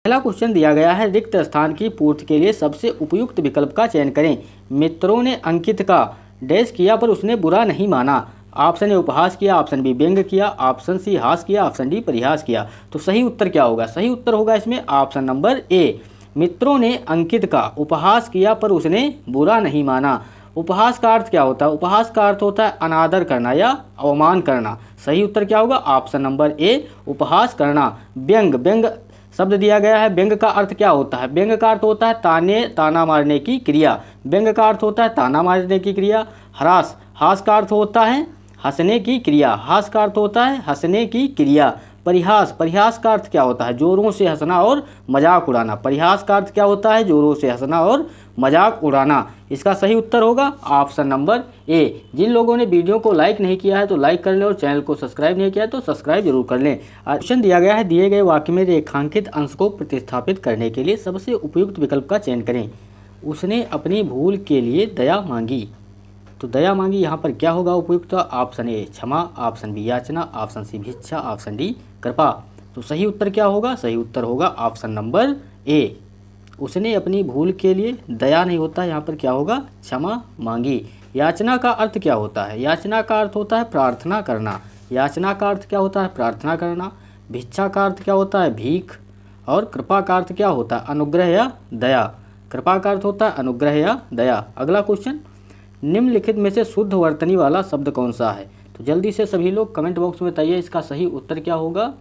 पहला क्वेश्चन दिया गया है, रिक्त स्थान की पूर्ति के लिए सबसे उपयुक्त विकल्प का चयन करें। मित्रों ने अंकित का डैश किया पर उसने बुरा नहीं माना। ऑप्शन ए उपहास किया, ऑप्शन बी व्यंग किया, ऑप्शन सी हास किया, ऑप्शन डी परिहास किया। तो सही उत्तर क्या होगा? सही उत्तर होगा इसमें ऑप्शन नंबर ए। मित्रों ने अंकित का उपहास किया पर उसने बुरा नहीं माना। उपहास का अर्थ क्या होता है? उपहास का अर्थ होता है अनादर करना या अवमान करना। सही उत्तर क्या होगा? ऑप्शन नंबर ए, उपहास करना। व्यंग, व्यंग शब्द दिया गया है। व्यंग का अर्थ क्या होता है? व्यंग का अर्थ होता है ताना मारने की क्रिया। व्यंग का अर्थ होता है ताना मारने की क्रिया। हास, हास का अर्थ होता है हंसने की क्रिया। हास का अर्थ होता है हंसने की क्रिया। परिहास, परिहास का अर्थ क्या होता है? जोरों से हंसना और मजाक उड़ाना। परिहास का अर्थ क्या होता है? जोरों से हंसना और मजाक उड़ाना। इसका सही उत्तर होगा ऑप्शन नंबर ए। जिन लोगों ने वीडियो को लाइक नहीं किया है तो लाइक कर लें और चैनल को सब्सक्राइब नहीं किया है तो सब्सक्राइब जरूर कर लें। क्वेश्चन दिया गया है, दिए गए वाक्य में रेखांकित अंश को प्रतिस्थापित करने के लिए सबसे उपयुक्त विकल्प का चयन करें। उसने अपनी भूल के लिए दया मांगी। तो दया मांगी यहाँ पर क्या होगा उपयुक्त? ऑप्शन ए क्षमा, ऑप्शन बी याचना, ऑप्शन सी भिक्षा, ऑप्शन डी कृपा। तो सही उत्तर क्या होगा? सही उत्तर होगा ऑप्शन नंबर ए। उसने अपनी भूल के लिए दया नहीं होता, यहाँ पर क्या होगा? क्षमा मांगी। याचना का अर्थ क्या होता है? याचना का अर्थ होता है प्रार्थना करना। याचना का अर्थ क्या होता है? प्रार्थना करना। भिक्षा का अर्थ क्या होता है? भीख। और कृपा का अर्थ क्या होता है? अनुग्रह या दया। कृपा का अर्थ होता है अनुग्रह या दया। अगला क्वेश्चन, निम्नलिखित में से शुद्ध वर्तनी वाला शब्द कौन सा है? तो जल्दी से सभी लोग कमेंट बॉक्स में बताइए इसका सही उत्तर क्या होगा।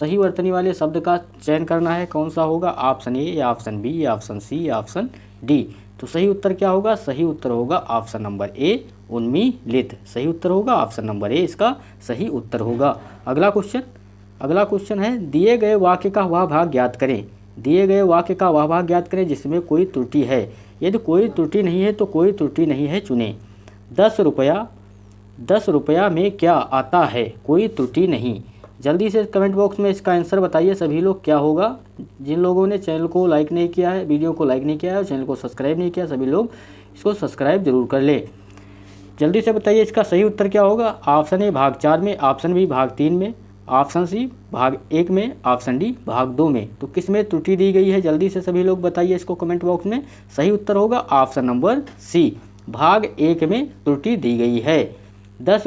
सही वर्तनी वाले शब्द का चयन करना है, कौन सा होगा? ऑप्शन ए या ऑप्शन बी या ऑप्शन सी या ऑप्शन डी। तो सही उत्तर क्या होगा? सही उत्तर होगा ऑप्शन नंबर ए, उन्मीलित। सही उत्तर होगा ऑप्शन नंबर ए, इसका सही उत्तर होगा। अगला क्वेश्चन है, दिए गए वाक्य का वह भाग ज्ञात करें। दिए गए वाक्य का वह भाग ज्ञात करें जिसमें कोई त्रुटि है। यदि कोई त्रुटि नहीं है तो कोई त्रुटि नहीं है चुनें। 10 रुपया में क्या आता है? कोई त्रुटि नहीं। जल्दी से कमेंट बॉक्स में इसका आंसर बताइए सभी लोग, क्या होगा। जिन लोगों ने चैनल को लाइक नहीं किया है, वीडियो को लाइक नहीं किया है और चैनल को सब्सक्राइब नहीं किया, सभी लोग इसको सब्सक्राइब जरूर कर ले। जल्दी से बताइए इसका सही उत्तर क्या होगा। ऑप्शन ए भाग 4 में, ऑप्शन बी भाग 3 में, ऑप्शन सी भाग 1 में, ऑप्शन डी भाग 2 में। तो किस में त्रुटि दी गई है? जल्दी से सभी लोग बताइए इसको कमेंट बॉक्स में। सही उत्तर होगा ऑप्शन नंबर सी, भाग 1 में त्रुटि दी गई है। 10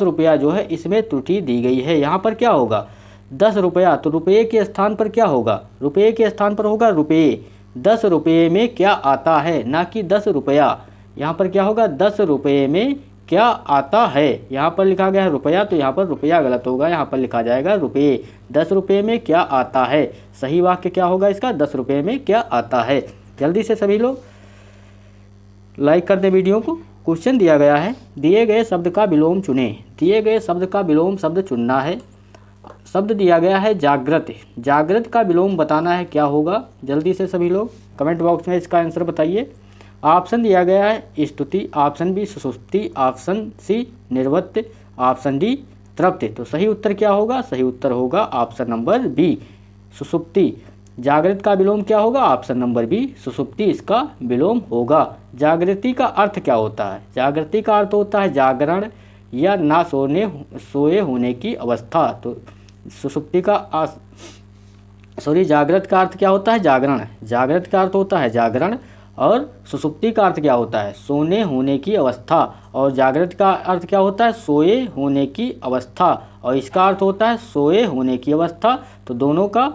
रुपया जो है इसमें त्रुटि दी गई है। यहाँ पर क्या होगा? 10 रुपया, तो रुपये के स्थान पर क्या होगा? रुपये के स्थान पर होगा रुपये। 10 रुपये में क्या आता है, ना कि 10 रुपया। यहाँ पर क्या होगा? 10 रुपये में क्या आता है। यहाँ पर लिखा गया है रुपया, तो यहाँ पर रुपया गलत होगा, यहाँ पर लिखा जाएगा रुपये। 10 रुपये में क्या आता है। सही वाक्य क्या होगा इसका? 10 रुपये में क्या आता है। जल्दी से सभी लोग लाइक कर दें वीडियो को। क्वेश्चन दिया गया है, दिए गए शब्द का विलोम चुनें। दिए गए शब्द का विलोम शब्द चुनना है। शब्द दिया गया है जागृत। जागृत का विलोम बताना है, क्या होगा। जल्दी से सभी लोग कमेंट बॉक्स में इसका आंसर बताइए। ऑप्शन दिया गया है स्तुति, ऑप्शन बी सुसुप्ति, ऑप्शन सी निर्वृत्त, ऑप्शन डी तृप्त। तो सही उत्तर क्या होगा? सही उत्तर होगा ऑप्शन नंबर बी, सुसुप्ति। जागृत का विलोम क्या होगा? ऑप्शन नंबर बी, सुसुप्ति इसका विलोम होगा। जागृति का अर्थ क्या होता है? जागृति का अर्थ होता है जागरण या ना सोए होने की अवस्था। तो सुसुप्ति का जागृत का अर्थ क्या होता है? जागरण। जागृत का अर्थ होता है जागरण और सुसुप्ति का अर्थ क्या होता है? सोने होने की अवस्था। और जागृत का अर्थ क्या होता है? सोए होने की अवस्था। और इसका अर्थ होता है सोए होने की अवस्था। तो दोनों का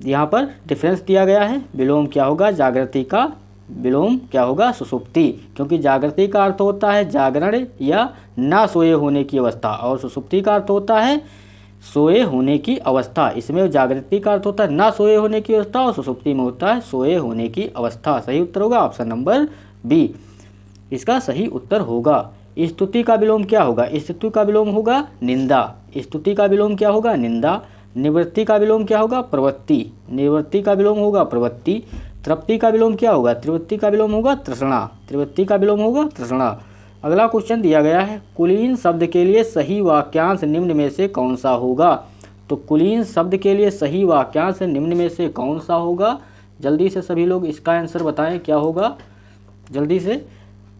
यहाँ पर डिफरेंस दिया गया है। विलोम क्या होगा? जागृति का विलोम क्या होगा? सुसुप्ति। क्योंकि जागृति का अर्थ होता है जागरण या ना सोए होने की अवस्था और सुसुप्ति का अर्थ होता है सोए होने की अवस्था। इसमें जागृति का अर्थ होता है ना सोए होने की अवस्था और सुसुप्ति में होता है सोए होने की अवस्था। सही उत्तर होगा ऑप्शन नंबर बी, इसका सही उत्तर होगा। स्तुति का विलोम क्या होगा? स्तुति का विलोम होगा निंदा। स्तुति का विलोम क्या होगा? निंदा। निवृत्ति का विलोम क्या होगा? प्रवृत्ति। निवृत्ति का विलोम होगा प्रवृत्ति। तृप्ति का विलोम क्या होगा? त्रिवृत्ति का विलोम होगा तृष्णा। त्रिवृत्ति का विलोम होगा तृष्णा। अगला क्वेश्चन दिया गया है, कुलीन शब्द के लिए सही वाक्यांश निम्न में से कौन सा होगा। तो कुलीन शब्द के लिए सही वाक्यांश निम्न में से कौन सा होगा। जल्दी से सभी लोग इसका आंसर बताएं, क्या होगा। जल्दी से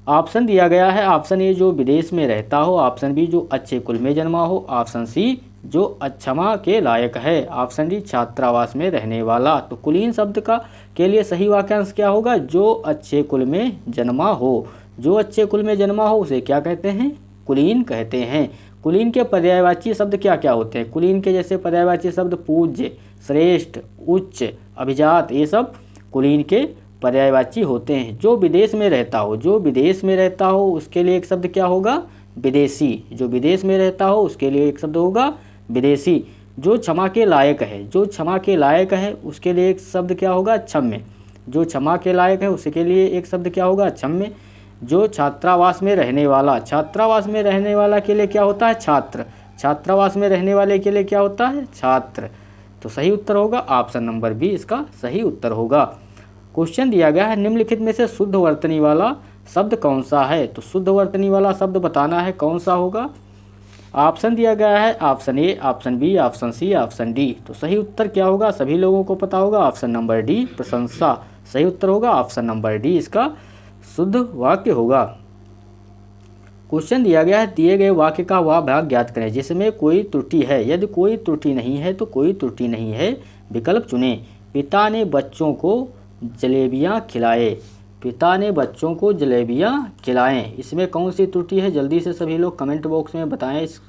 ऑप्शन दिया गया है, ऑप्शन ए जो विदेश में रहता हो, ऑप्शन बी जो अच्छे कुल में जन्मा हो, ऑप्शन सी जो अक्षमा के लायक है। ऑप्शन डी छात्रावास में रहने वाला। तो कुलीन शब्द का के लिए सही वाक्यांश क्या होगा? जो अच्छे कुल में जन्मा हो। जो अच्छे कुल में जन्मा हो उसे क्या कहते हैं? कुलीन कहते हैं। कुलीन के पर्यायवाची शब्द क्या क्या होते हैं? कुलीन के जैसे पर्यायवाची शब्द पूज्य, श्रेष्ठ, उच्च, अभिजात, ये सब कुलीन के पर्यायवाची होते हैं। जो विदेश में रहता हो, जो विदेश में रहता हो उसके लिए एक शब्द क्या होगा? विदेशी। जो विदेश में रहता हो उसके लिए एक शब्द होगा विदेशी। जो क्षमा के लायक है, जो क्षमा के लायक है उसके लिए एक शब्द क्या होगा? क्षम्य। जो क्षमा के लायक है उसके लिए एक शब्द क्या होगा? क्षम्य। जो छात्रावास में रहने वाला, छात्रावास में रहने वाला के लिए क्या होता है? छात्र। छात्रावास में रहने वाले के लिए क्या होता है? छात्र। तो सही उत्तर होगा ऑप्शन नंबर बी, इसका सही उत्तर होगा। क्वेश्चन दिया गया है निम्नलिखित में से शुद्ध वर्तनी वाला शब्द कौन सा है? तो शुद्ध वर्तनी वाला शब्द बताना है कौन सा होगा। ऑप्शन दिया गया है option A, option B, option C, option D. तो सही उत्तर क्या होगा? सभी लोगों को पता होगा ऑप्शन नंबर डी, प्रशंसा। सही उत्तर होगा ऑप्शन नंबर डी, इसका शुद्ध वाक्य होगा। क्वेश्चन दिया गया है दिए गए वाक्य का वह भाग ज्ञात करें जिसमें कोई त्रुटि है। यदि कोई त्रुटि नहीं है तो कोई त्रुटि नहीं है विकल्प चुनें। पिता ने बच्चों को जलेबियाँ खिलाए। पिता ने बच्चों को जलेबियाँ खिलाएं, इसमें कौन सी त्रुटि है? जल्दी से सभी लोग कमेंट बॉक्स में बताएं। इस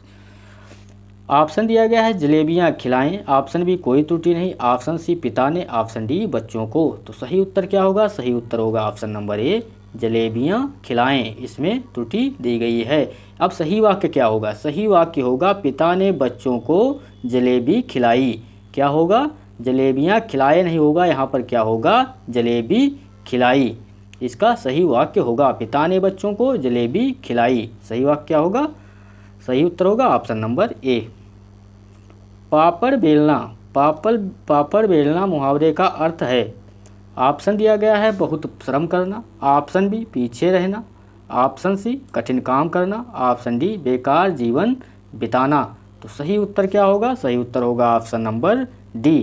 ऑप्शन दिया गया है जलेबियाँ खिलाएं, ऑप्शन बी कोई त्रुटि नहीं, ऑप्शन सी पिता ने, ऑप्शन डी बच्चों को। तो सही उत्तर क्या होगा? सही उत्तर होगा ऑप्शन नंबर ए, जलेबियाँ खिलाएं, इसमें त्रुटि दी गई है। अब सही वाक्य क्या होगा? सही वाक्य होगा पिता ने बच्चों को जलेबी खिलाई। क्या होगा? जलेबियाँ खिलाए नहीं होगा, यहाँ पर क्या होगा? जलेबी खिलाई। इसका सही वाक्य होगा पिता ने बच्चों को जलेबी खिलाई। सही वाक्य क्या होगा? सही उत्तर होगा ऑप्शन नंबर ए। पापड़ बेलना, पापड़ बेलना मुहावरे का अर्थ है। ऑप्शन दिया गया है बहुत श्रम करना, ऑप्शन बी पीछे रहना, ऑप्शन सी कठिन काम करना, ऑप्शन डी बेकार जीवन बिताना। तो सही उत्तर क्या होगा? सही उत्तर होगा ऑप्शन नंबर डी,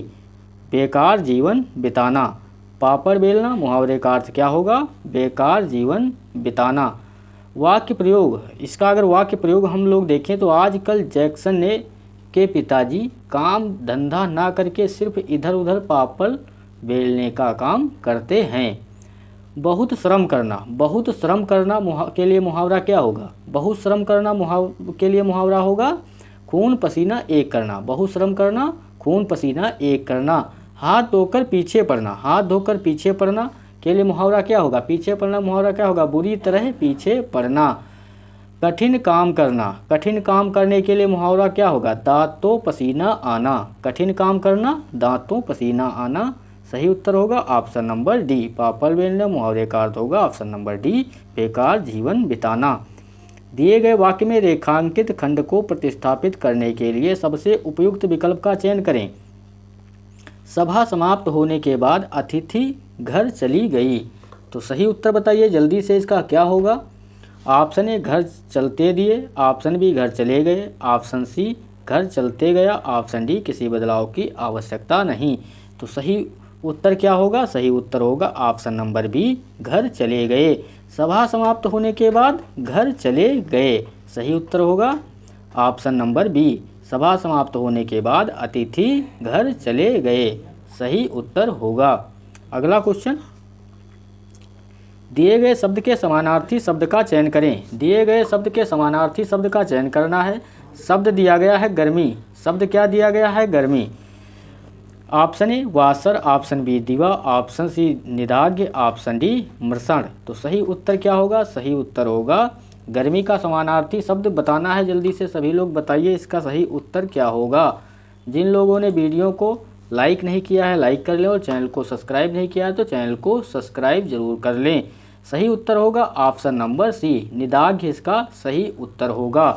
बेकार जीवन बिताना। पापड़ बेलना मुहावरे का अर्थ क्या होगा? बेकार जीवन बिताना। वाक्य प्रयोग, इसका अगर वाक्य प्रयोग हम लोग देखें तो आजकल जैक्सन ने के पिताजी काम धंधा ना करके सिर्फ इधर उधर पापड़ बेलने का काम करते हैं। बहुत श्रम करना, बहुत श्रम करना के लिए मुहावरा क्या होगा? बहुत श्रम करना के लिए मुहावरा होगा खून पसीना एक करना। बहुत श्रम करना, खून पसीना एक करना। हाथ धोकर पीछे पड़ना, हाथ धोकर पीछे पड़ना के लिए मुहावरा क्या होगा? पीछे पड़ना मुहावरा क्या होगा? बुरी तरह पीछे पड़ना। कठिन काम करना, कठिन काम करने के लिए मुहावरा क्या होगा? दांतों पसीना आना। कठिन काम करना, दांतों पसीना आना। सही उत्तर होगा ऑप्शन नंबर डी, पापड़ बेलना मुहावरे का अर्थ होगा ऑप्शन नंबर डी, बेकार जीवन बिताना। दिए गए वाक्य में रेखांकित खंड को प्रतिस्थापित करने के लिए सबसे उपयुक्त विकल्प का चयन करें। सभा समाप्त होने के बाद अतिथि घर चली गई। तो सही उत्तर बताइए जल्दी से, इसका क्या होगा? ऑप्शन ए घर चलते दिए, ऑप्शन बी घर चले गए, ऑप्शन सी घर चलते गया, ऑप्शन डी किसी बदलाव की आवश्यकता नहीं। तो सही उत्तर क्या होगा? सही उत्तर होगा ऑप्शन नंबर बी, घर चले गए। सभा समाप्त होने के बाद घर चले गए। सही उत्तर होगा ऑप्शन नंबर बी, सभा समाप्त होने के बाद अतिथि घर चले गए। सही उत्तर होगा। अगला क्वेश्चन, दिए गए शब्द के समानार्थी शब्द का चयन करें। दिए गए शब्द के समानार्थी शब्द का चयन करना है। शब्द दिया गया है गर्मी, शब्द क्या दिया गया है? गर्मी। ऑप्शन ए वासर, ऑप्शन बी दिवा, ऑप्शन सी निदाग्य, ऑप्शन डी मृषण। तो सही उत्तर क्या होगा? सही उत्तर होगा गर्मी का समानार्थी शब्द बताना है। जल्दी से सभी लोग बताइए इसका सही उत्तर क्या होगा। जिन लोगों ने वीडियो को लाइक नहीं किया है लाइक कर लें, और चैनल को सब्सक्राइब नहीं किया है तो चैनल को सब्सक्राइब जरूर कर लें। सही उत्तर होगा ऑप्शन नंबर सी, निदाग्य इसका सही उत्तर होगा।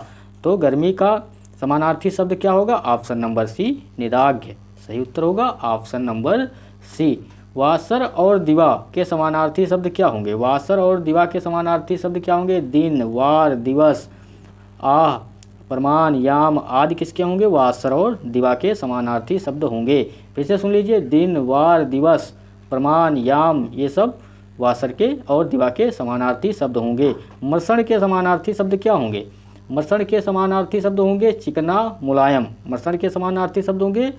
तो गर्मी का समानार्थी शब्द क्या होगा? ऑप्शन नंबर सी, निदाग्य। सही उत्तर होगा ऑप्शन नंबर सी। वासर और दिवा के समानार्थी शब्द क्या होंगे? वासर और दिवा के समानार्थी शब्द क्या होंगे? दिन, वार, दिवस, आह, प्रमाण, याम आदि किसके होंगे? वासर और दिवा के समानार्थी शब्द होंगे। फिर से सुन लीजिए, दिन, वार, दिवस, प्रमाण, याम, ये सब वासर के और दिवा के समानार्थी शब्द होंगे। मृषण के समानार्थी शब्द क्या होंगे? मसण के समानार्थी शब्द होंगे चिकना मुलायम। मसण के समानार्थी शब्द होंगे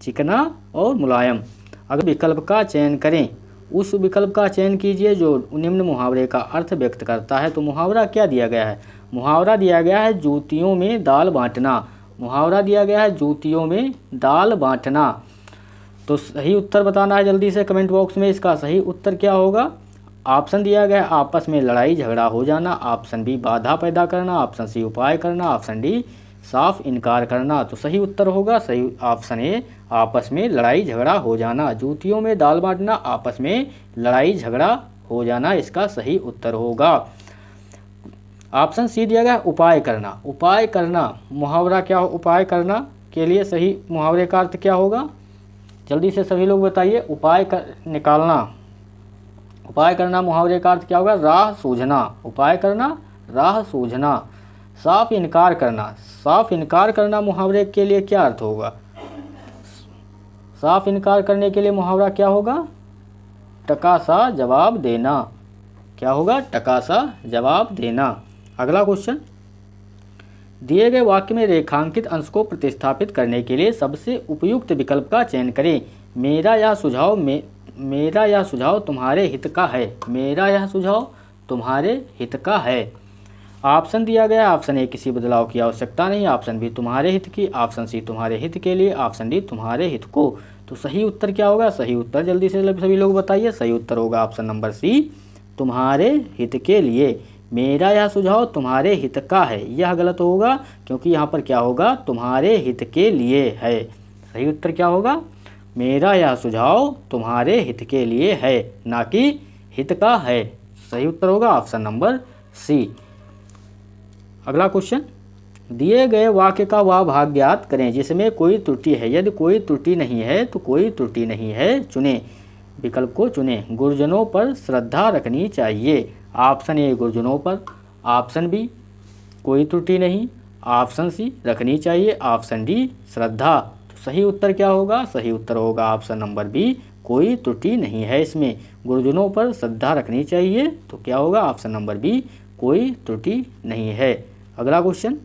चिकना और मुलायम। अगर विकल्प का चयन करें, उस विकल्प का चयन कीजिए जो निम्न मुहावरे का अर्थ व्यक्त करता है। तो मुहावरा क्या दिया गया है? मुहावरा दिया गया है जूतियों में दाल बांटना। मुहावरा दिया गया है जूतियों में दाल बांटना। तो सही उत्तर बताना है जल्दी से कमेंट बॉक्स में। इसका सही उत्तर क्या होगा? ऑप्शन दिया गया है आपस में लड़ाई झगड़ा हो जाना, ऑप्शन बी बाधा पैदा करना, ऑप्शन सी उपाय करना, ऑप्शन डी साफ इनकार करना। तो सही उत्तर होगा सही ऑप्शन ए, आपस में लड़ाई झगड़ा हो जाना। जूतियों में दाल बांटना, आपस में लड़ाई झगड़ा हो जाना इसका सही उत्तर होगा। ऑप्शन सी दिया गया उपाय करना। उपाय करना मुहावरा क्या हो? उपाय करना के लिए सही मुहावरे का अर्थ क्या होगा? जल्दी से सभी लोग बताइए। निकालना, उपाय करना मुहावरे का अर्थ क्या होगा? राह सूझना। उपाय करना राह सूझना। साफ इनकार करना, साफ इनकार करना मुहावरे के लिए क्या अर्थ होगा? साफ इनकार करने के लिए मुहावरा क्या होगा? टका सा जवाब देना। क्या होगा? टका सा जवाब देना। अगला क्वेश्चन, दिए गए वाक्य में रेखांकित अंश को प्रतिस्थापित करने के लिए सबसे उपयुक्त विकल्प का चयन करें। मेरा यह सुझाव तुम्हारे हित का है। मेरा यह सुझाव तुम्हारे हित का है। ऑप्शन दिया गया, ऑप्शन ए किसी बदलाव की आवश्यकता नहीं, ऑप्शन बी तुम्हारे हित की, ऑप्शन सी तुम्हारे हित के लिए, ऑप्शन डी तुम्हारे हित को। तो सही उत्तर क्या होगा? सही उत्तर जल्दी से सभी लोग बताइए। सही उत्तर होगा ऑप्शन नंबर सी, तुम्हारे हित के लिए। मेरा यह सुझाव तुम्हारे हित का है, यह गलत होगा क्योंकि यहाँ पर क्या होगा? तुम्हारे हित के लिए है। सही उत्तर क्या होगा? मेरा यह सुझाव तुम्हारे हित के लिए है, ना कि हित का है। सही उत्तर होगा ऑप्शन नंबर सी। अगला क्वेश्चन, दिए गए वाक्य का वह भाग ज्ञात करें जिसमें कोई त्रुटि है। यदि कोई त्रुटि नहीं है तो कोई त्रुटि नहीं है चुनें। विकल्प को चुनें। गुरुजनों पर श्रद्धा रखनी चाहिए। ऑप्शन ए गुरुजनों पर, ऑप्शन बी कोई त्रुटि नहीं, ऑप्शन सी रखनी चाहिए, ऑप्शन डी श्रद्धा। तो सही उत्तर क्या होगा? सही उत्तर होगा ऑप्शन नंबर बी, कोई त्रुटि नहीं है इसमें। गुरुजनों पर श्रद्धा रखनी चाहिए तो क्या होगा? ऑप्शन नंबर बी, कोई त्रुटि नहीं है। अगला क्वेश्चन,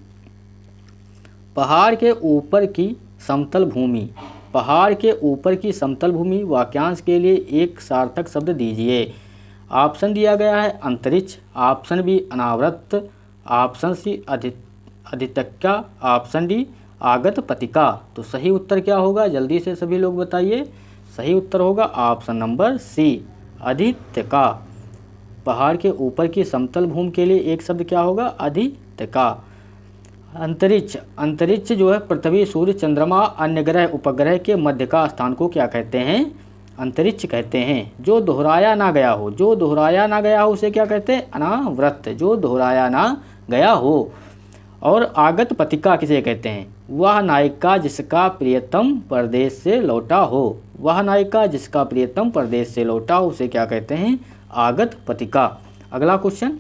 पहाड़ के ऊपर की समतल भूमि। पहाड़ के ऊपर की समतल भूमि वाक्यांश के लिए एक सार्थक शब्द दीजिए। ऑप्शन दिया गया है अंतरिक्ष, ऑप्शन बी अनावृत, ऑप्शन सी अधितक्या, ऑप्शन डी आगत पतिका। तो सही उत्तर क्या होगा? जल्दी से सभी लोग बताइए। सही उत्तर होगा ऑप्शन नंबर सी, अधितका। पहाड़ के ऊपर की समतल भूमि के लिए एक शब्द क्या होगा? अधितका। अंतरिक्ष, अंतरिक्ष जो है पृथ्वी, सूर्य, चंद्रमा, अन्य ग्रह, उपग्रह के मध्य का स्थान को क्या कहते हैं? अंतरिक्ष कहते हैं। जो दोहराया ना गया हो, जो दोहराया ना गया हो उसे क्या कहते हैं? अनावृत, जो दोहराया ना गया हो। और आगत पतिका किसे कहते हैं? वह नायिका जिसका प्रियतम परदेश से लौटा हो। वह नायिका जिसका प्रियतम परदेश से लौटा हो उसे क्या कहते हैं? आगत पतिका। अगला क्वेश्चन,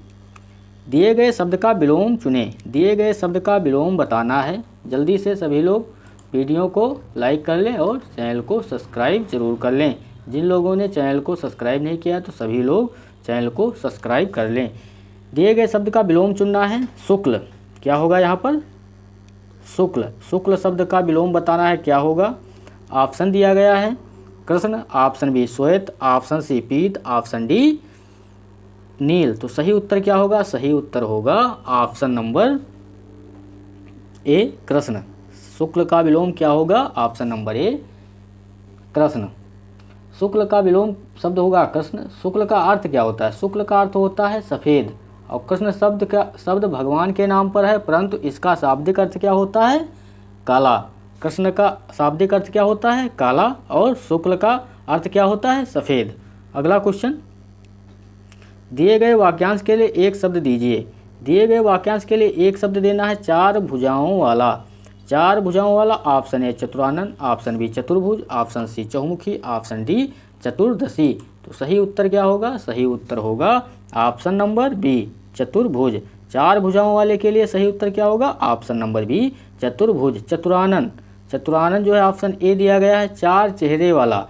दिए गए शब्द का विलोम चुनें। दिए गए शब्द का विलोम बताना है। जल्दी से सभी लोग वीडियो को लाइक कर लें और चैनल को सब्सक्राइब जरूर कर लें। जिन लोगों ने चैनल को सब्सक्राइब नहीं किया तो सभी लोग चैनल को सब्सक्राइब कर लें। दिए गए शब्द का विलोम चुनना है। शुक्ल, क्या होगा यहाँ पर? शुक्ल। शुक्ल शब्द का विलोम बताना है, क्या होगा? ऑप्शन दिया गया है कृष्ण, ऑप्शन बी श्वेत, ऑप्शन सी पीत, ऑप्शन डी नील। तो सही उत्तर क्या होगा? सही उत्तर होगा ऑप्शन नंबर ए कृष्ण। शुक्ल का विलोम क्या होगा? ऑप्शन नंबर ए कृष्ण। शुक्ल का विलोम शब्द होगा कृष्ण। शुक्ल का अर्थ क्या होता है? शुक्ल का अर्थ होता है सफ़ेद, और कृष्ण शब्द भगवान के नाम पर है, परंतु इसका शाब्दिक अर्थ क्या होता है? काला। कृष्ण का शाब्दिक अर्थ क्या होता है? काला, और शुक्ल का अर्थ क्या होता है? सफ़ेद। अगला क्वेश्चन, दिए गए वाक्यांश के लिए एक शब्द दीजिए। दिए गए वाक्यांश के लिए एक शब्द देना है। चार भुजाओं वाला। चार भुजाओं वाला। ऑप्शन ए चतुरानन, ऑप्शन बी चतुर्भुज, ऑप्शन सी चहुमुखी, ऑप्शन डी चतुर्दशी। तो सही उत्तर क्या होगा? सही उत्तर होगा ऑप्शन नंबर बी चतुर्भुज। चार भुजाओं वाले के लिए सही उत्तर क्या होगा? ऑप्शन नंबर बी चतुर्भुज। चतुरानन, चतुरानन जो है ऑप्शन ए दिया गया है। चार चेहरे वाला,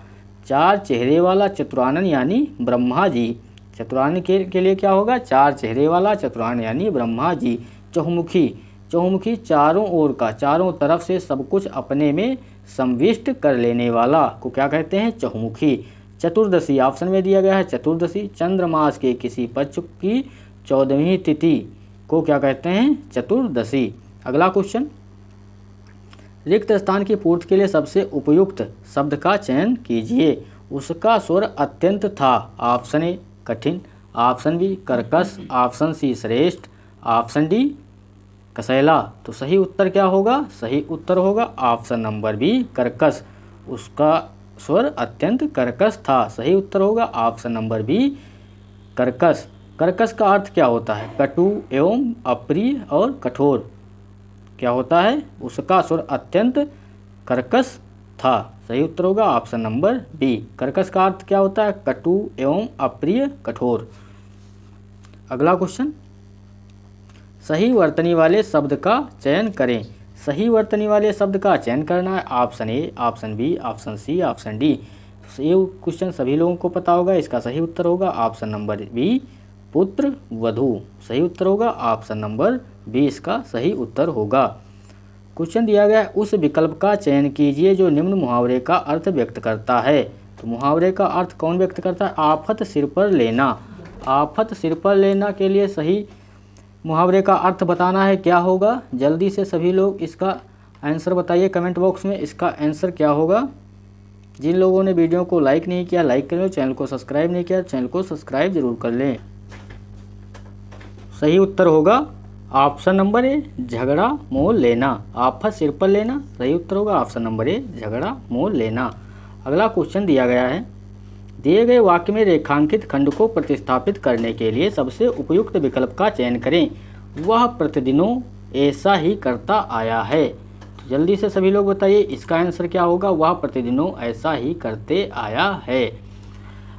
चार चेहरे वाला चतुरानन यानी ब्रह्मा जी। चतुरानन के लिए क्या होगा? चार चेहरे वाला चतुरानन यानी ब्रह्मा जी। चहुमुखी, चहुमुखी चारों ओर का, चारों तरफ से सब कुछ अपने में संविष्ट कर लेने वाला को क्या कहते हैं? चहुमुखी। चतुर्दशी ऑप्शन में दिया गया है चतुर्दशी, चंद्रमास के किसी पक्ष की 14वीं तिथि को क्या कहते हैं? चतुर्दशी। अगला क्वेश्चन, रिक्त स्थान की पूर्ति के लिए सबसे उपयुक्त शब्द का चयन कीजिए। उसका स्वर अत्यंत था। ऑप्शन ए कठिन, ऑप्शन बी कर्कश, ऑप्शन सी श्रेष्ठ, ऑप्शन डी कसैला। तो सही उत्तर क्या होगा? सही उत्तर होगा ऑप्शन नंबर बी कर्कश। उसका स्वर अत्यंत कर्कश था। सही उत्तर होगा ऑप्शन नंबर बी कर्कश। कर्कश का अर्थ क्या होता है? कटु एवं अप्रिय और कठोर। क्या होता है? उसका स्वर अत्यंत कर्कश था। सही उत्तर होगा ऑप्शन नंबर बी। कर्कश का अर्थ क्या होता है? कटु एवं अप्रिय कठोर। अगला क्वेश्चन, सही वर्तनी वाले शब्द का चयन करें। सही वर्तनी वाले शब्द का चयन करना है। Option A, option B, option C, option D. ये क्वेश्चन सभी लोगों को पता होगा। इसका सही उत्तर होगा ऑप्शन नंबर बी पुत्र वधू। सही उत्तर होगा ऑप्शन नंबर बी, इसका सही उत्तर होगा। क्वेश्चन दिया गया है, उस विकल्प का चयन कीजिए जो निम्न मुहावरे का अर्थ व्यक्त करता है। तो मुहावरे का अर्थ कौन व्यक्त करता है? आफत सिर पर लेना। आफत सिर पर लेना के लिए सही मुहावरे का अर्थ बताना है। क्या होगा? जल्दी से सभी लोग इसका आंसर बताइए कमेंट बॉक्स में। इसका आंसर क्या होगा? जिन लोगों ने वीडियो को लाइक नहीं किया लाइक कर लो, चैनल को सब्सक्राइब नहीं किया चैनल को सब्सक्राइब जरूर कर लें। सही उत्तर होगा ऑप्शन नंबर ए झगड़ा मोल लेना। आफत सिर पर लेना। सही उत्तर होगा ऑप्शन नंबर ए झगड़ा मोल लेना। अगला क्वेश्चन दिया गया है, दिए गए वाक्य में रेखांकित खंड को प्रतिस्थापित करने के लिए सबसे उपयुक्त विकल्प का चयन करें। वह प्रतिदिनों ऐसा ही करता आया है। तो जल्दी से सभी लोग बताइए इसका आंसर क्या होगा? वह प्रतिदिनों ऐसा ही करते आया है।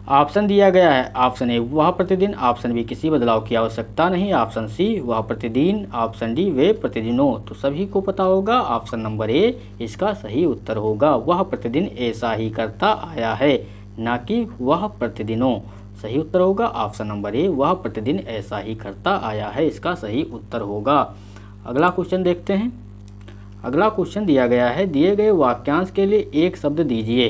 ऑप्शन दिया गया है, ऑप्शन ए वह प्रतिदिन, ऑप्शन बी किसी बदलाव की आवश्यकता नहीं, ऑप्शन सी वह प्रतिदिन, ऑप्शन डी वे प्रतिदिनों। तो सभी को पता होगा ऑप्शन नंबर ए इसका सही उत्तर होगा। वह प्रतिदिन ऐसा ही करता आया है, ना कि वह प्रतिदिनों। सही उत्तर होगा ऑप्शन नंबर ए वह प्रतिदिन ऐसा ही करता आया है, इसका सही उत्तर होगा। अगला क्वेश्चन देखते हैं। अगला क्वेश्चन दिया गया है, दिए गए वाक्यांश के लिए एक शब्द दीजिए।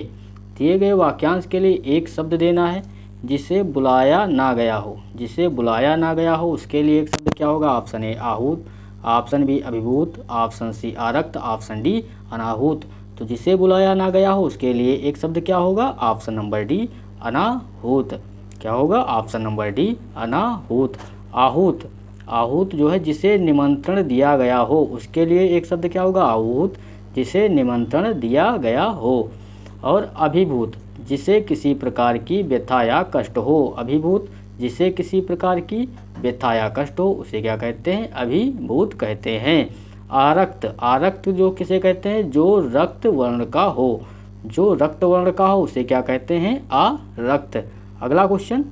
दिए गए वाक्यांश के लिए एक शब्द देना है जिसे बुलाया ना गया हो। जिसे बुलाया ना गया हो उसके लिए एक शब्द क्या होगा? ऑप्शन ए आहूत, ऑप्शन बी अभिभूत, ऑप्शन सी आरक्त, ऑप्शन डी अनाहूत। तो जिसे बुलाया ना गया हो उसके लिए एक शब्द क्या होगा? ऑप्शन नंबर डी अनाहूत। क्या होगा? ऑप्शन नंबर डी अनाहूत। आहूत, आहूत जो है जिसे निमंत्रण दिया गया हो उसके लिए एक शब्द क्या होगा? आहूत, जिसे निमंत्रण दिया गया हो। और अभिभूत, जिसे किसी प्रकार की व्यथा या कष्ट हो। अभिभूत, जिसे किसी प्रकार की व्यथा या कष्ट हो उसे क्या कहते हैं? अभिभूत कहते हैं। आरक्त, आरक्त जो किसे कहते हैं? जो रक्त वर्ण का हो। जो रक्त वर्ण का हो उसे क्या कहते हैं? आरक्त। अगला क्वेश्चन,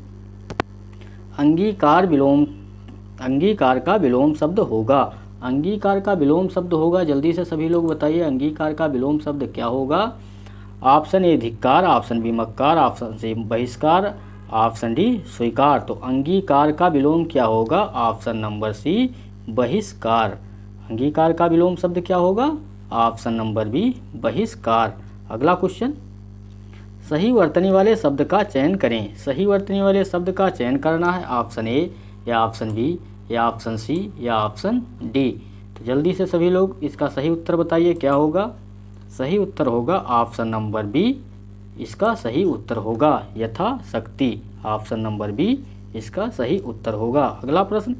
अंगीकार विलोम, अंगीकार का विलोम शब्द होगा। अंगीकार का विलोम शब्द होगा। जल्दी से सभी लोग बताइए अंगीकार का विलोम शब्द क्या होगा? ऑप्शन ए धिक्कार, ऑप्शन बी मक्कार, ऑप्शन सी बहिष्कार, ऑप्शन डी स्वीकार। तो अंगीकार का विलोम क्या होगा? ऑप्शन नंबर सी बहिष्कार। अंगीकार का विलोम शब्द क्या होगा? ऑप्शन नंबर बी बहिष्कार। अगला क्वेश्चन, सही वर्तनी वाले शब्द का चयन करें। सही वर्तनी वाले शब्द का चयन करना है। ऑप्शन ए या ऑप्शन बी या ऑप्शन सी या ऑप्शन डी। तो जल्दी से सभी लोग इसका सही उत्तर बताइए क्या होगा? सही उत्तर होगा ऑप्शन नंबर बी, इसका सही उत्तर होगा यथाशक्ति। ऑप्शन नंबर बी इसका सही उत्तर होगा। अगला प्रश्न,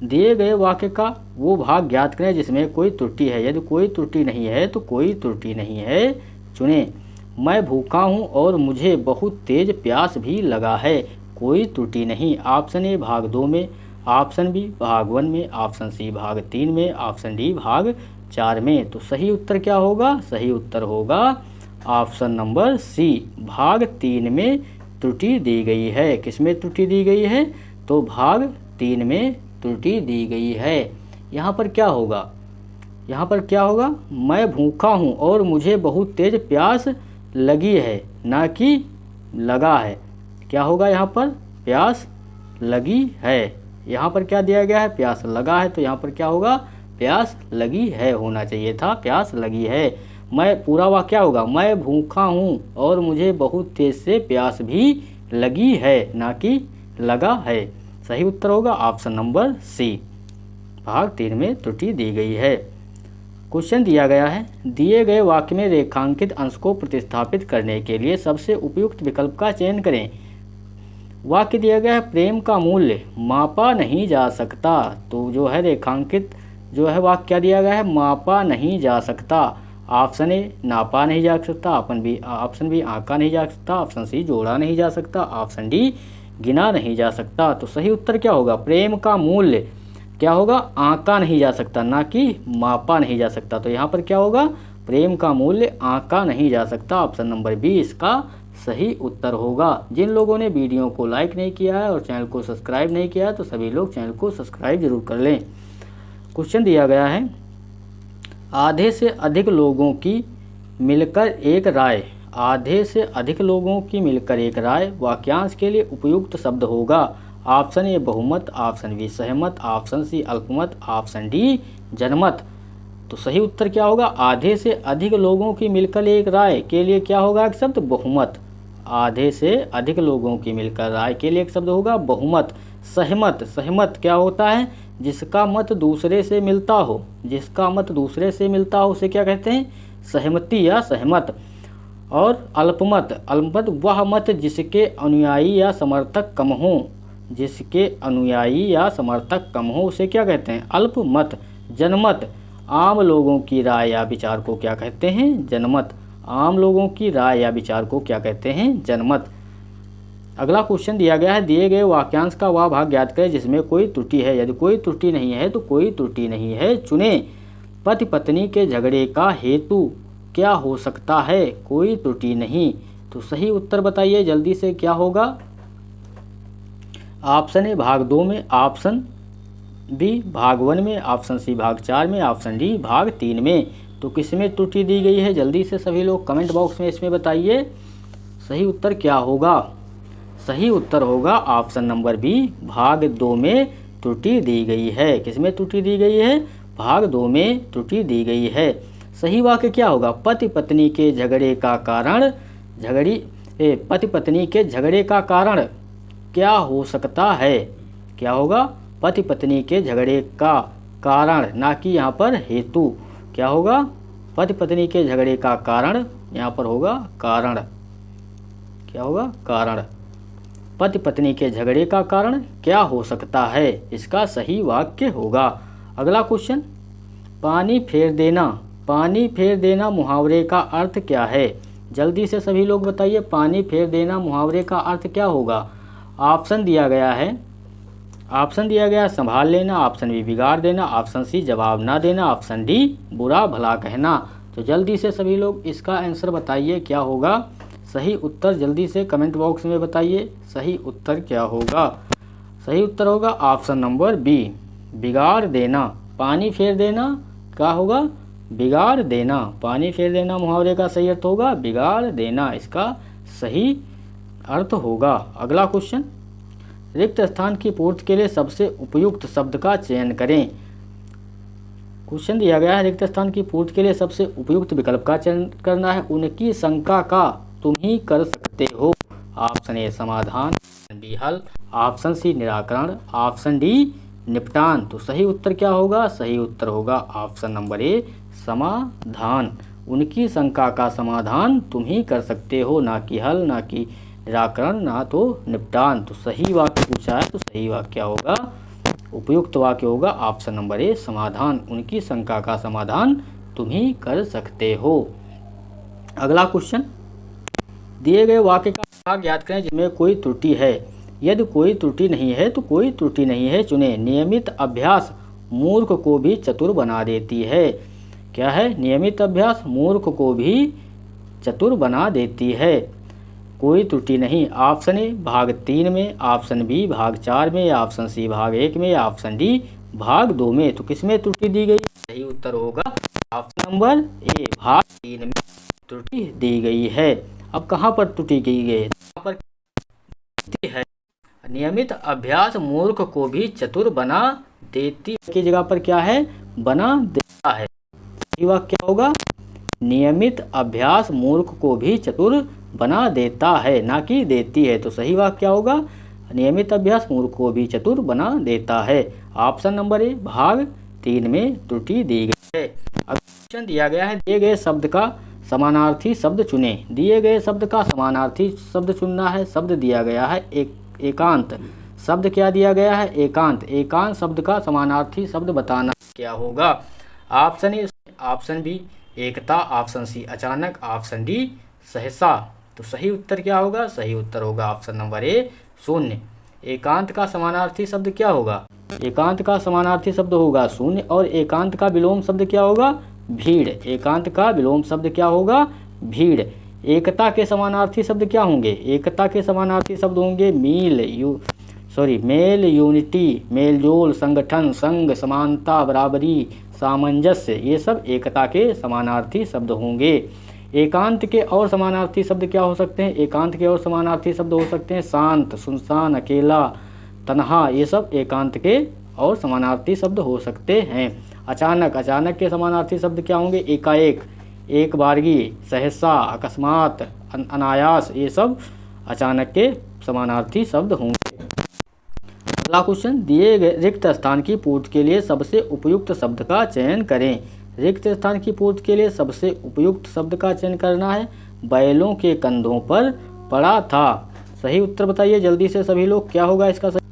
दिए गए वाक्य का वो भाग ज्ञात करें जिसमें कोई त्रुटि है। यदि कोई त्रुटि नहीं है तो कोई त्रुटि नहीं है चुनें। मैं भूखा हूँ और मुझे बहुत तेज प्यास भी लगा है। कोई त्रुटि नहीं। ऑप्शन ए भाग 2 में, ऑप्शन बी भाग 1 में, ऑप्शन सी भाग 3 में, ऑप्शन डी भाग 4 में। तो सही उत्तर क्या होगा? सही उत्तर होगा ऑप्शन नंबर सी भाग 3 में त्रुटि दी गई है। किसमें त्रुटि दी गई है? तो भाग 3 में त्रुटि दी गई है। यहाँ पर क्या होगा? यहाँ पर क्या होगा? मैं भूखा हूँ और मुझे बहुत तेज प्यास लगी है, ना कि लगा है। क्या होगा यहाँ पर? प्यास लगी है, यहाँ पर क्या दिया गया है, प्यास लगा है, तो यहाँ पर क्या होगा, प्यास लगी है होना चाहिए था, प्यास लगी है। मैं पूरा वाक्य क्या होगा, मैं भूखा हूँ और मुझे बहुत तेज से प्यास भी लगी है, ना कि लगा है। सही उत्तर होगा ऑप्शन नंबर सी। भाग 3 में त्रुटि दी गई है। क्वेश्चन दिया गया है, दिए गए वाक्य में रेखांकित अंश को प्रतिस्थापित करने के लिए सबसे उपयुक्त विकल्प का चयन करें। वाक्य दिया गया है, प्रेम का मूल्य मापा नहीं जा सकता। तो जो है रेखांकित जो है वाक्य क्या दिया गया है, मापा नहीं जा सकता। ऑप्शन ए नापा नहीं जा सकता, ऑप्शन बी आंका नहीं जा सकता, ऑप्शन सी जोड़ा नहीं जा सकता, ऑप्शन डी गिना नहीं जा सकता। तो सही उत्तर क्या होगा, प्रेम का मूल्य क्या होगा, आंका नहीं जा सकता, ना कि मापा नहीं जा सकता। तो यहाँ पर क्या होगा, प्रेम का मूल्य आंका नहीं जा सकता। ऑप्शन नंबर बी इसका सही उत्तर होगा। जिन लोगों ने वीडियो को लाइक नहीं किया है और चैनल को सब्सक्राइब नहीं किया है, तो सभी लोग चैनल को सब्सक्राइब जरूर कर लें। क्वेश्चन दिया गया है, आधे से अधिक लोगों की मिलकर एक राय, आधे से अधिक लोगों की मिलकर एक राय वाक्यांश के लिए उपयुक्त शब्द होगा। ऑप्शन ए बहुमत, ऑप्शन बी सहमत, ऑप्शन सी अल्पमत, ऑप्शन डी जनमत। तो सही उत्तर क्या होगा, आधे से अधिक लोगों की मिलकर एक राय के लिए क्या होगा एक शब्द, बहुमत। आधे से अधिक लोगों की मिलकर राय के लिए एक शब्द होगा बहुमत। सहमत, सहमत क्या होता है, जिसका मत दूसरे से मिलता हो, जिसका मत दूसरे से मिलता हो उसे क्या कहते हैं, सहमति या सहमत। और अल्पमत, अल्पमत वह मत जिसके अनुयायी या समर्थक कम हो, जिसके अनुयायी या समर्थक कम हो उसे क्या कहते हैं, अल्पमत। जनमत, आम लोगों की राय या विचार को क्या कहते हैं, जनमत। आम लोगों की राय या विचार को क्या कहते हैं, जनमत। अगला क्वेश्चन दिया गया है, दिए गए वाक्यांश का वह भाग ज्ञात करें जिसमें कोई त्रुटि है। यदि कोई त्रुटि नहीं है तो कोई त्रुटि नहीं है चुने। पति पत्नी के झगड़े का हेतु क्या हो सकता है, कोई त्रुटि नहीं। तो सही उत्तर बताइए जल्दी से, क्या होगा। ऑप्शन ए भाग 2 में, ऑप्शन बी भाग 1 में, ऑप्शन सी भाग 4 में, ऑप्शन डी भाग 3 में। तो किसमें त्रुटि दी गई है, जल्दी से सभी लोग कमेंट बॉक्स में इसमें बताइए सही उत्तर क्या होगा। सही उत्तर होगा ऑप्शन नंबर बी, भाग 2 में त्रुटि दी गई है। किसमें त्रुटि दी गई है, भाग 2 में त्रुटि दी गई है। सही वाक्य क्या होगा, पति पत्नी के झगड़े का कारण, पति पत्नी के झगड़े का कारण क्या हो सकता है, क्या होगा, पति पत्नी के झगड़े का कारण, ना कि यहाँ पर हेतु। क्या होगा, पति पत्नी के झगड़े का कारण, यहाँ पर होगा कारण। क्या होगा, कारण। पति पत्नी के झगड़े का कारण क्या हो सकता है, इसका सही वाक्य होगा। अगला क्वेश्चन, पानी फेर देना, पानी फेर देना मुहावरे का अर्थ क्या है। जल्दी से सभी लोग बताइए, पानी फेर देना मुहावरे का अर्थ क्या होगा। ऑप्शन दिया गया है, ऑप्शन दिया गया संभाल लेना, ऑप्शन बी बिगाड़ देना, ऑप्शन सी जवाब ना देना, ऑप्शन डी बुरा भला कहना। तो जल्दी से सभी लोग इसका आंसर बताइए क्या होगा। सही उत्तर जल्दी से कमेंट बॉक्स में बताइए, सही उत्तर क्या होगा। सही उत्तर होगा ऑप्शन नंबर बी, बिगाड़ देना। पानी फेर देना क्या होगा, बिगाड़ देना। पानी फेर देना मुहावरे का सही अर्थ होगा बिगाड़ देना, इसका सही अर्थ होगा। अगला क्वेश्चन, रिक्त स्थान की पूर्ति के लिए सबसे उपयुक्त शब्द का चयन करें। क्वेश्चन दिया गया है, रिक्त स्थान की पूर्ति के लिए सबसे उपयुक्त विकल्प का चयन करना है। उनकी शंका का तुम ही कर सकते हो। ऑप्शन ए समाधान, ऑप्शन बी हल, ऑप्शन सी निराकरण, ऑप्शन डी निपटान। तो सही उत्तर क्या होगा, सही उत्तर होगा ऑप्शन नंबर ए समाधान। उनकी शंका का समाधान तुम ही कर सकते हो, ना कि हल, ना कि निराकरण, ना तो निपटान। तो सही वाक्य पूछा है तो सही वाक्य क्या होगा, उपयुक्त वाक्य होगा ऑप्शन नंबर ए समाधान। उनकी शंका का समाधान तुम ही कर सकते हो। अगला क्वेश्चन, दिए गए वाक्य का भाग याद करें जिसमें कोई त्रुटि है। यदि कोई त्रुटि नहीं है तो कोई त्रुटि नहीं है चुने। नियमित अभ्यास मूर्ख को भी चतुर बना देती है। क्या है, नियमित अभ्यास मूर्ख को भी चतुर बना देती है। कोई त्रुटि नहीं। ऑप्शन ए भाग 3 में, ऑप्शन बी भाग 4 में, ऑप्शन सी भाग 1 में, ऑप्शन डी भाग 2 में। तो किसमें त्रुटि दी गई, सही उत्तर होगा ऑप्शन नंबर ए, भाग 3 में त्रुटि दी गई है। अब कहाँ पर त्रुटि की गई है, यहाँ पर है, नियमित अभ्यास मूर्ख को भी चतुर बना देती की जगह पर क्या है, बना देता है। सही वाक्य क्या होगा, नियमित अभ्यास मूर्ख को भी चतुर बना देता है, ना कि देती है। तो सही वाक्य क्या होगा, नियमित अभ्यास मूर्ख को भी चतुर बना देता है। ऑप्शन नंबर ए भाग 3 में त्रुटि दी गई है। अब क्वेश्चन दिया गया है, दिए गए शब्द का समानार्थी शब्द चुने। दिए गए शब्द का समानार्थी शब्द चुनना है। शब्द दिया गया है एकांत। शब्द क्या दिया गया है, एकांत। एकांत शब्द का समानार्थी शब्द बताना क्या होगा। ऑप्शन ए, ऑप्शन बी एकता, ऑप्शन सी अचानक, ऑप्शन डी सहसा। तो सही उत्तर क्या होगा, सही उत्तर होगा ऑप्शन नंबर ए शून्य। एकांत का समानार्थी शब्द क्या होगा, एकांत का समानार्थी शब्द होगा शून्य। और एकांत का विलोम शब्द क्या होगा, भीड़। एकांत का विलोम शब्द क्या होगा, भीड़। एकता के समानार्थी शब्द क्या होंगे, एकता के समानार्थी शब्द होंगे मेल, यूनिटी, मेलजोल, संगठन, संघ, समानता, बराबरी, सामंजस्य। ये सब एकता के समानार्थी शब्द होंगे। एकांत के और समानार्थी शब्द क्या हो सकते हैं, एकांत के और समानार्थी शब्द हो सकते हैं शांत, सुनसान, अकेला, तन्हा। ये सब एकांत के और समानार्थी शब्द हो सकते हैं। अचानक, अचानक के समानार्थी शब्द क्या होंगे, एकाएक, एक बारगी, सहसा, अकस्मात, अनायास। ये सब अचानक के समानार्थी शब्द होंगे। अगला क्वेश्चन, दिए गए रिक्त स्थान की पूर्ति के लिए सबसे उपयुक्त शब्द का चयन करें। रिक्त स्थान की पूर्ति के लिए सबसे उपयुक्त शब्द का चयन करना है। बैलों के कंधों पर पड़ा था। सही उत्तर बताइए जल्दी से सभी लोग, क्या होगा इसका सही,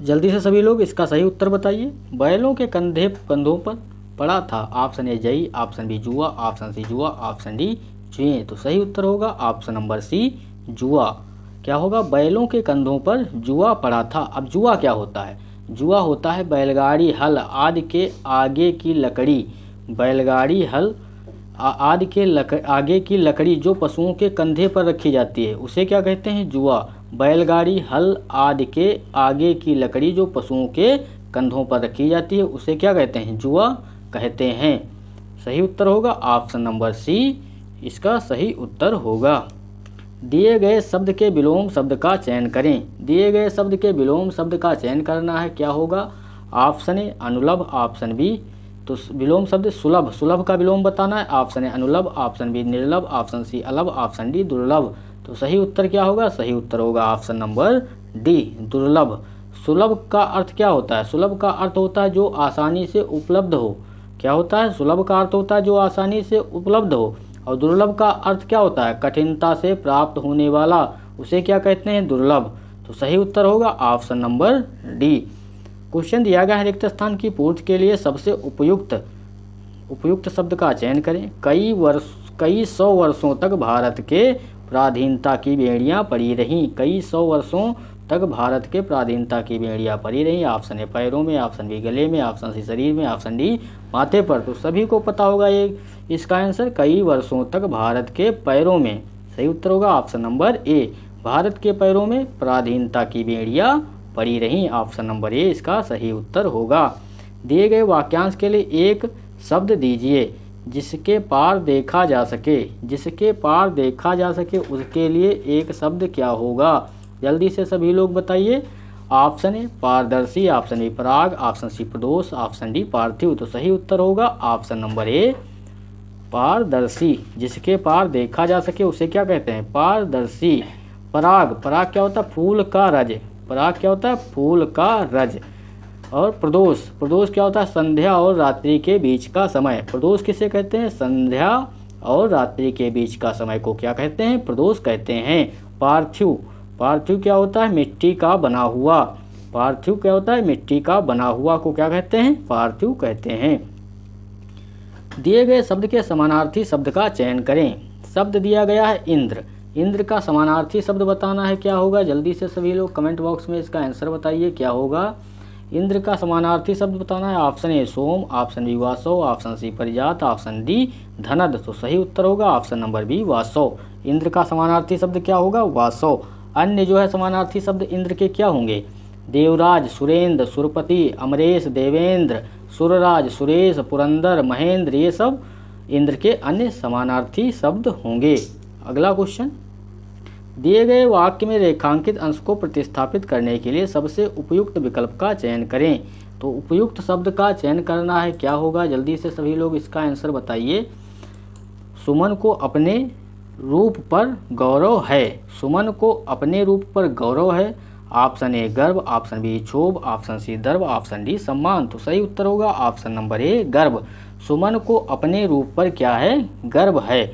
जल्दी से सभी लोग इसका सही उत्तर बताइए। बैलों के कंधों पर पड़ा था। ऑप्शन ए जई, ऑप्शन बी जुआ, ऑप्शन सी जुआ, ऑप्शन डी जुए। तो सही उत्तर होगा ऑप्शन नंबर सी जुआ। क्या होगा, बैलों के कंधों पर जुआ पड़ा था। अब जुआ क्या होता है, जुआ होता है बैलगाड़ी, हल आदि के आगे की लकड़ी। बैलगाड़ी, हल आदि के आगे की लकड़ी जो पशुओं के कंधे पर रखी जाती है, उसे क्या कहते हैं, जुआ। बैलगाड़ी, हल आदि के आगे की लकड़ी जो पशुओं के कंधों पर रखी जाती है, उसे क्या कहते हैं, जुआ कहते हैं। सही उत्तर होगा ऑप्शन नंबर सी, इसका सही उत्तर होगा। दिए गए शब्द के विलोम शब्द का चयन करें। दिए गए शब्द के विलोम शब्द का चयन करना है, क्या होगा। ऑप्शन ए अनुलभ, ऑप्शन बी, तो विलोम शब्द सुलभ, सुलभ का विलोम बताना है। ऑप्शन ए अनुलभ, ऑप्शन बी निर्लभ, ऑप्शन सी अलभ, ऑप्शन डी दुर्लभ। तो सही उत्तर क्या होगा, सही उत्तर होगा ऑप्शन नंबर डी दुर्लभ। सुलभ का अर्थ क्या होता है, सुलभ का अर्थ होता है जो आसानी से उपलब्ध हो। क्या होता है, सुलभ का अर्थ होता है जो आसानी से उपलब्ध हो। और दुर्लभ का अर्थ क्या होता है, कठिनता से प्राप्त होने वाला, उसे क्या कहते हैं, दुर्लभ। तो सही उत्तर होगा ऑप्शन नंबर डी। क्वेश्चन दिया गया है, रिक्त स्थान की पूर्ति के लिए सबसे उपयुक्त शब्द का चयन करें। कई सौ वर्षों तक भारत के पराधीनता की बेड़ियां पड़ी रहीं। कई सौ वर्षों तक भारत के पराधीनता की बेड़ियां पड़ी रहीं। ऑप्शन ए पैरों में, ऑप्शन बी गले में, ऑप्शन सी शरीर में, ऑप्शन डी माथे पर। तो सभी को पता होगा ये इसका आंसर, कई वर्षों तक भारत के पैरों में। सही उत्तर होगा ऑप्शन नंबर ए, भारत के पैरों में पराधीनता की बेड़ियां पड़ी रहीं। ऑप्शन नंबर ए इसका सही उत्तर होगा। दिए गए वाक्यांश के लिए एक शब्द दीजिए जिसके पार देखा जा सके। जिसके पार देखा जा सके उसके लिए एक शब्द क्या होगा, जल्दी से सभी लोग बताइए। ऑप्शन ए पारदर्शी, ऑप्शन बी पराग, ऑप्शन सी प्रदोष, ऑप्शन डी पार्थिव। तो सही उत्तर होगा ऑप्शन नंबर ए पारदर्शी। जिसके पार देखा जा सके उसे क्या कहते हैं, पारदर्शी। पराग, पराग क्या होता है, फूल का रज। पराग क्या होता है, फूल का रज। और प्रदोष, प्रदोष क्या होता है, संध्या और रात्रि के बीच का समय। प्रदोष किसे कहते हैं, संध्या और रात्रि के बीच का समय को क्या कहते हैं, प्रदोष कहते हैं। पार्थिव, पार्थिव क्या होता है, मिट्टी का बना हुआ। पार्थिव क्या होता है, मिट्टी का बना हुआ को क्या कहते हैं, पार्थिव कहते हैं। दिए गए शब्द के समानार्थी शब्द का चयन करें। शब्द दिया गया है इंद्र। इंद्र का समानार्थी शब्द बताना है, क्या होगा, जल्दी से सभी लोग कमेंट बॉक्स में इसका आंसर बताइए क्या होगा। इंद्र का समानार्थी शब्द बताना है। ऑप्शन ए सोम, ऑप्शन बी वासव, ऑप्शन सी परिजात, ऑप्शन डी धनद। तो सही उत्तर होगा ऑप्शन नंबर बी वासव। इंद्र का समानार्थी शब्द क्या होगा, वासव। अन्य जो है समानार्थी शब्द इंद्र के क्या होंगे, देवराज, सुरेंद्र, सुरपति, अमरेश, देवेंद्र, सुरराज, सुरेश, पुरंदर, महेंद्र। ये सब इंद्र के अन्य समानार्थी शब्द होंगे। अगला क्वेश्चन, दिए गए वाक्य में रेखांकित अंश को प्रतिस्थापित करने के लिए सबसे उपयुक्त विकल्प का चयन करें। तो उपयुक्त शब्द का चयन करना है, क्या होगा, जल्दी से सभी लोग इसका आंसर बताइए। सुमन को अपने रूप पर गौरव है। सुमन को अपने रूप पर गौरव है। ऑप्शन ए गर्व, ऑप्शन बी क्षोभ, ऑप्शन सी गर्व, ऑप्शन डी सम्मान। तो सही उत्तर होगा ऑप्शन नंबर ए गर्व। सुमन को अपने रूप पर क्या है, गर्व है।